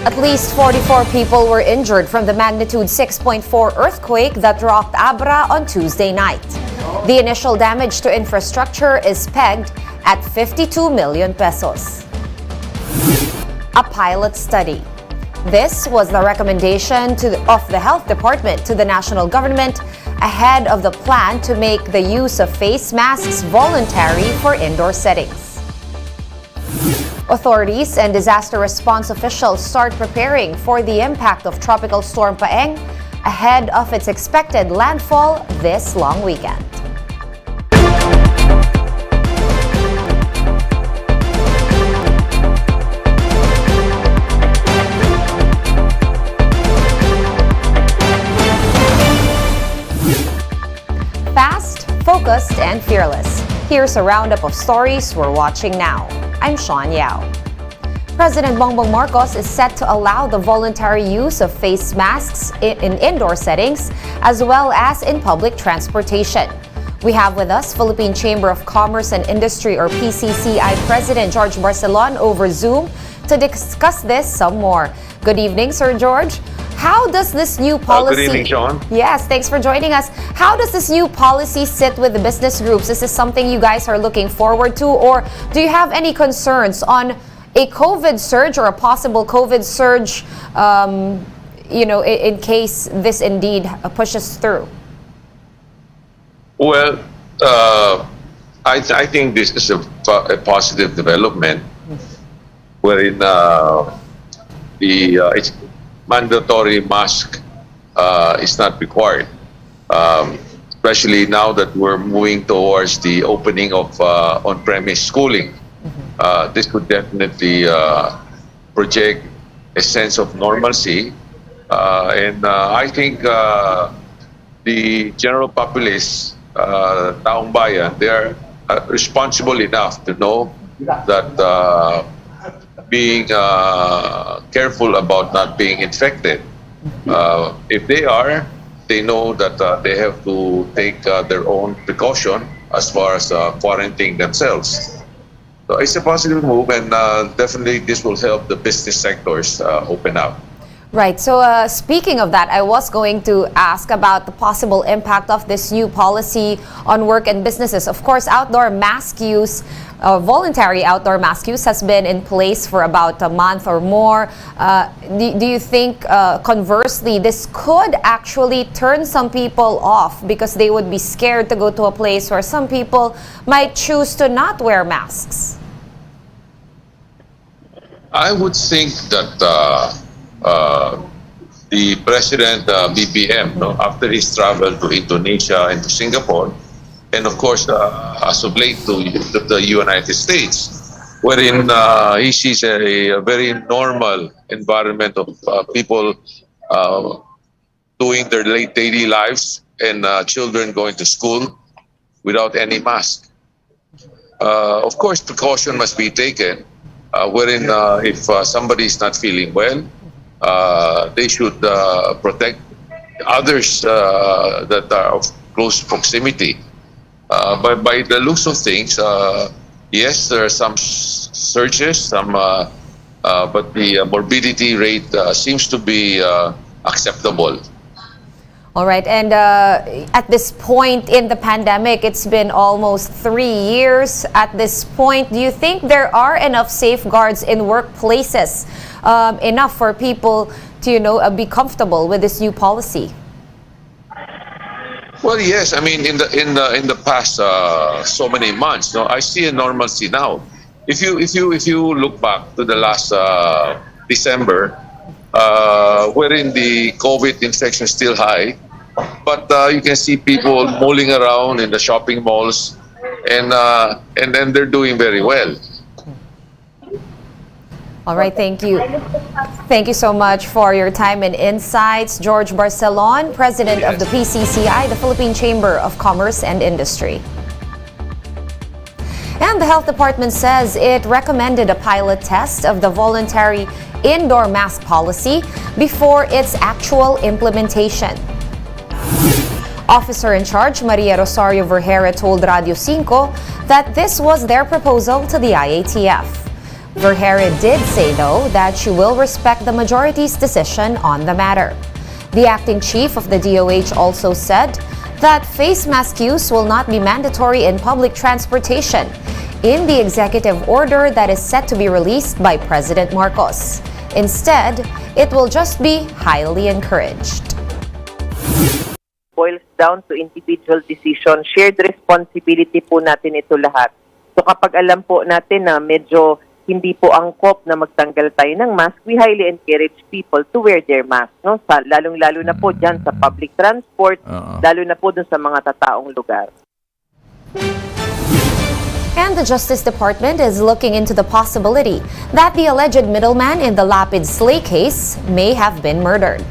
At least 44 people were injured from the magnitude 6.4 earthquake that rocked Abra on Tuesday night. The initial damage to infrastructure is pegged at 52 million pesos. A pilot study. This was the recommendation of the Health Department to the national government ahead of the plan to make the use of face masks voluntary for indoor settings. Authorities and disaster response officials start preparing for the impact of Tropical Storm Paeng ahead of its expected landfall this long weekend. Fast, focused, and fearless. Here's a roundup of stories we're watching now. I'm Sean Yao. President Bongbong Marcos is set to allow the voluntary use of face masks in indoor settings as well as in public transportation. We have with us Philippine Chamber of Commerce and Industry or PCCI President George Barcelon over Zoom to discuss this some more. Good evening, Sir George. How does this new policy... Good evening, Sean. Yes, thanks for joining us. How does this new policy sit with the business groups? Is this something you guys are looking forward to? Or do you have any concerns on a COVID surge or a possible COVID surge, in case this indeed pushes through? Well, I think this is a positive development wherein it's mandatory mask is not required, especially now that we're moving towards the opening of on-premise schooling. This would definitely project a sense of normalcy, and I think the general populace, taong bayan, they are responsible enough to know that being careful about not being infected. If they are, they know that they have to take their own precaution as far as quarantining themselves. So it's a positive move, and definitely this will help the business sectors open up. Right. So speaking of that, I was going to ask about the possible impact of this new policy on work and businesses. Of course, outdoor mask use, voluntary outdoor mask use has been in place for about a month or more. Do you think, conversely, this could actually turn some people off because they would be scared to go to a place where some people might choose to not wear masks? I would think that the President PBBM, after his travel to Indonesia and to Singapore, and of course, as of late to the United States, wherein he sees a very normal environment of people doing their daily lives and children going to school without any mask. Of course, precaution must be taken, wherein if somebody is not feeling well, they should protect others that are of close proximity. But by the looks of things, yes, there are some surges, but the morbidity rate seems to be acceptable. All right. And at this point in the pandemic, it's been almost 3 years. At this point, do you think there are enough safeguards in workplaces, enough for people to, be comfortable with this new policy? Well, yes. I mean, in the past so many months, I see a normalcy now. If you look back to the last December, wherein the COVID infection is still high, but you can see people mulling around in the shopping malls, and then they're doing very well. All right, thank you. Thank you so much for your time and insights. George Barcelon, President of the PCCI, the Philippine Chamber of Commerce and Industry. And the Health Department says it recommended a pilot test of the voluntary indoor mask policy before its actual implementation. Officer in charge Maria Rosario Vergara told Radio 5 that this was their proposal to the IATF. Vergara did say, though, that she will respect the majority's decision on the matter. The acting chief of the DOH also said that face mask use will not be mandatory in public transportation in the executive order that is set to be released by President Marcos. Instead, it will just be highly encouraged. Boils down to individual decision. Shared responsibility po natin ito lahat. So kapag alam po natin na medyo hindi po angkop na magtanggal tayo ng mask, we highly encourage people to wear their mask. No? Lalong-lalo na po dyan sa public transport, lalo na po dun sa mga tataong lugar. And the Justice Department is looking into the possibility that the alleged middleman in the Lapid slay case may have been murdered.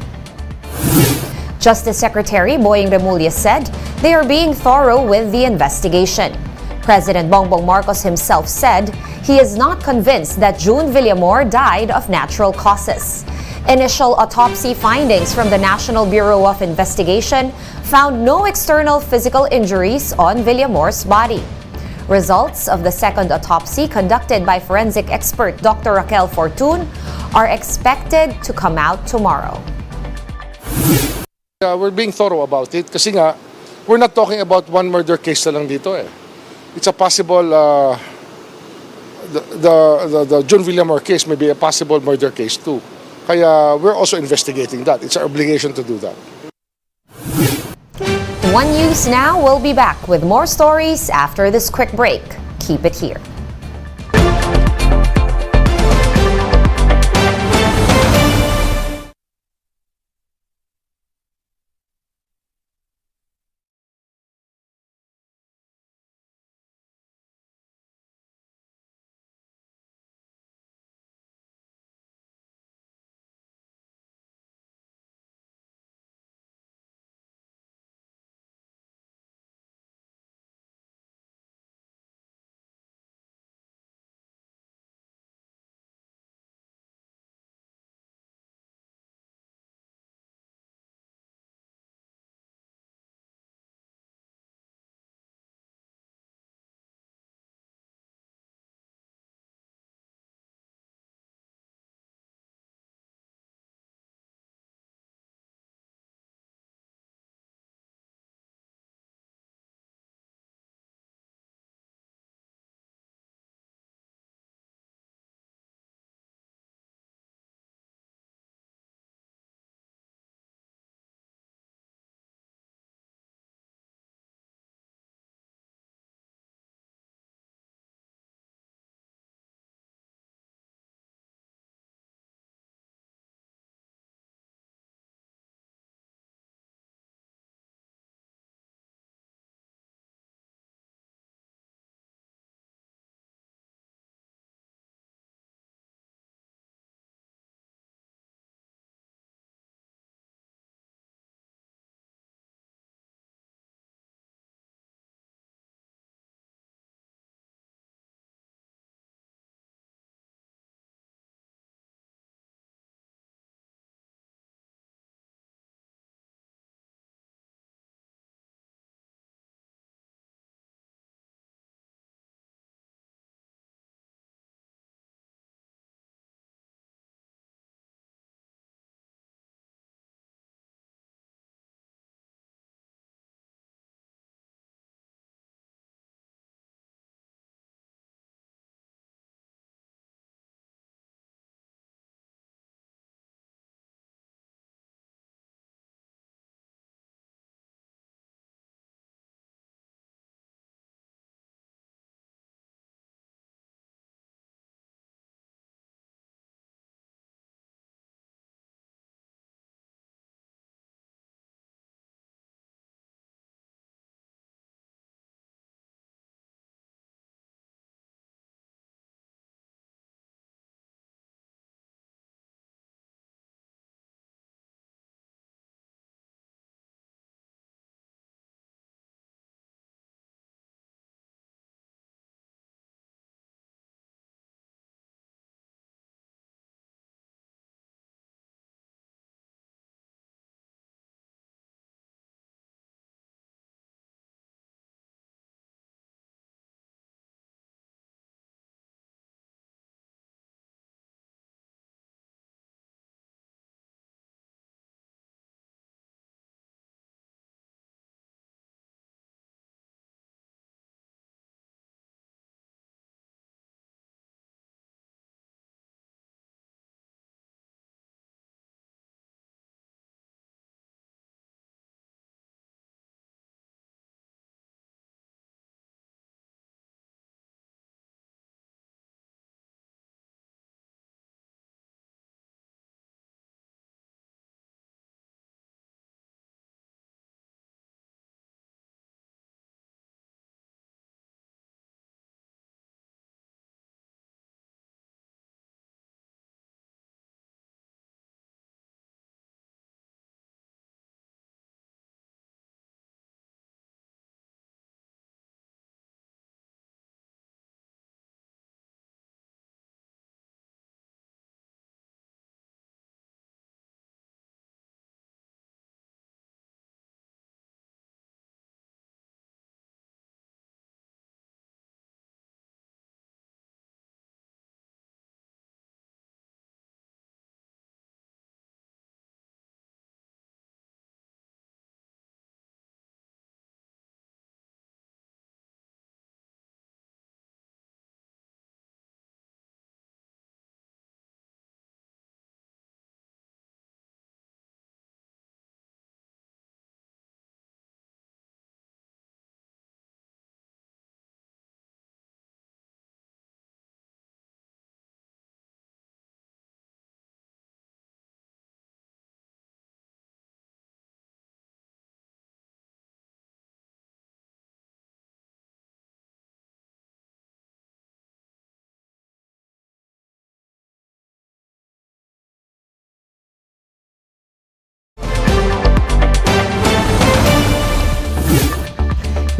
Justice Secretary Boying Remulla said they are being thorough with the investigation. President Bongbong Marcos himself said he is not convinced that June Villamor died of natural causes. Initial autopsy findings from the National Bureau of Investigation found no external physical injuries on Villamor's body. Results of the second autopsy conducted by forensic expert Dr. Raquel Fortun are expected to come out tomorrow. We're being thorough about it kasi nga, we're not talking about one murder case na lang dito eh. It's a possible, the June Villamor case may be a possible murder case too. Kaya we're also investigating that. It's our obligation to do that. One News Now will be back with more stories after this quick break. Keep it here.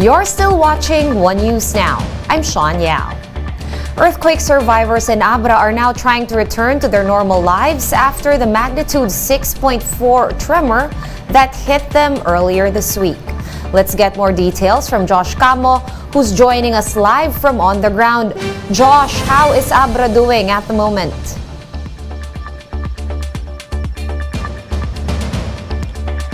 You're still watching One News Now. I'm Sean Yao. Earthquake survivors in Abra are now trying to return to their normal lives after the magnitude 6.4 tremor that hit them earlier this week. Let's get more details from Josh Camo, who's joining us live from on the ground. Josh, how is Abra doing at the moment?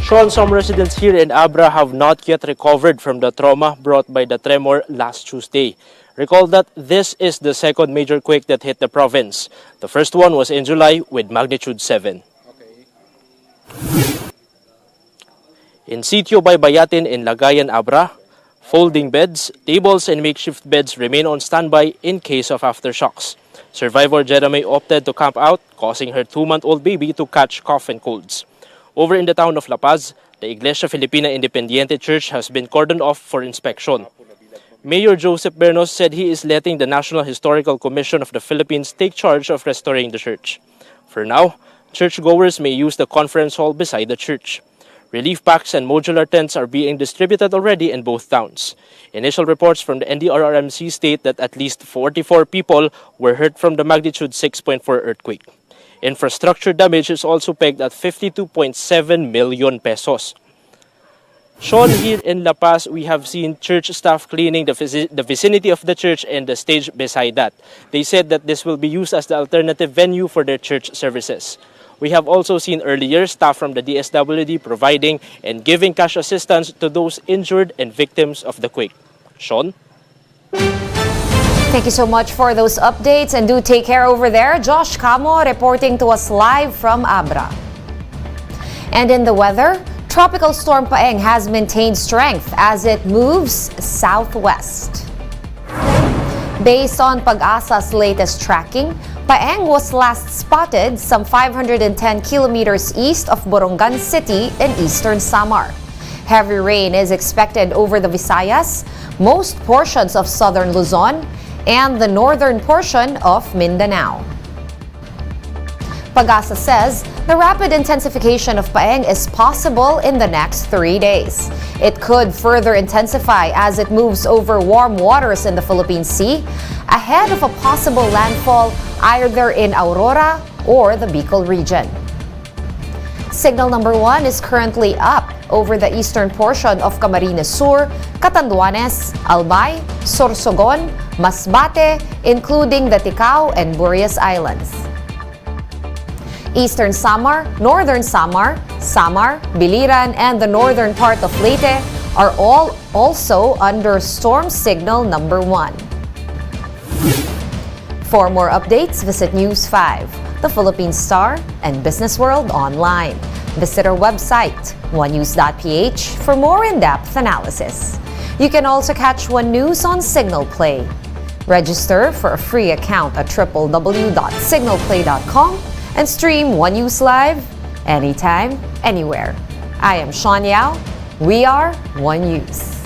Sean, some residents here in Abra have not yet recovered from the trauma brought by the tremor last Tuesday. Recall that this is the second major quake that hit the province. The first one was in July with magnitude 7. In Sitio by Bayatin in Lagayan, Abra, folding beds, tables, and makeshift beds remain on standby in case of aftershocks. Survivor Jeremy opted to camp out, causing her 2-month-old baby to catch cough and colds. Over in the town of La Paz, the Iglesia Filipina Independiente Church has been cordoned off for inspection. Mayor Joseph Bernos said he is letting the National Historical Commission of the Philippines take charge of restoring the church. For now, churchgoers may use the conference hall beside the church. Relief packs and modular tents are being distributed already in both towns. Initial reports from the NDRRMC state that at least 44 people were hurt from the magnitude 6.4 earthquake. Infrastructure damage is also pegged at 52.7 million pesos. Sean, here in La Paz, we have seen church staff cleaning the vicinity of the church and the stage beside that. They said that this will be used as the alternative venue for their church services. We have also seen earlier staff from the DSWD providing and giving cash assistance to those injured and victims of the quake. Sean? Thank you so much for those updates, and do take care over there. Josh Camo reporting to us live from Abra. And in the weather, Tropical Storm Paeng has maintained strength as it moves southwest. Based on Pag-asa's latest tracking, Paeng was last spotted some 510 kilometers east of Borongan City in eastern Samar. Heavy rain is expected over the Visayas, most portions of southern Luzon, and the northern portion of Mindanao. Pag-asa says the rapid intensification of Paeng is possible in the next 3 days. It could further intensify as it moves over warm waters in the Philippine Sea, ahead of a possible landfall either in Aurora or the Bicol region. Signal number 1 is currently up over the eastern portion of Camarines Sur, Catanduanes, Albay, Sorsogon, Masbate, including the Ticao and Burias Islands. Eastern Samar, Northern Samar, Biliran, and the northern part of Leyte are all also under storm signal number 1. For more updates, visit News 5, the Philippine Star, and Business World online. Visit our website, onenews.ph, for more in-depth analysis. You can also catch One News on Signal Play. Register for a free account at www.signalplay.com and stream One News Live anytime, anywhere. I am Sean Yao. We are One News.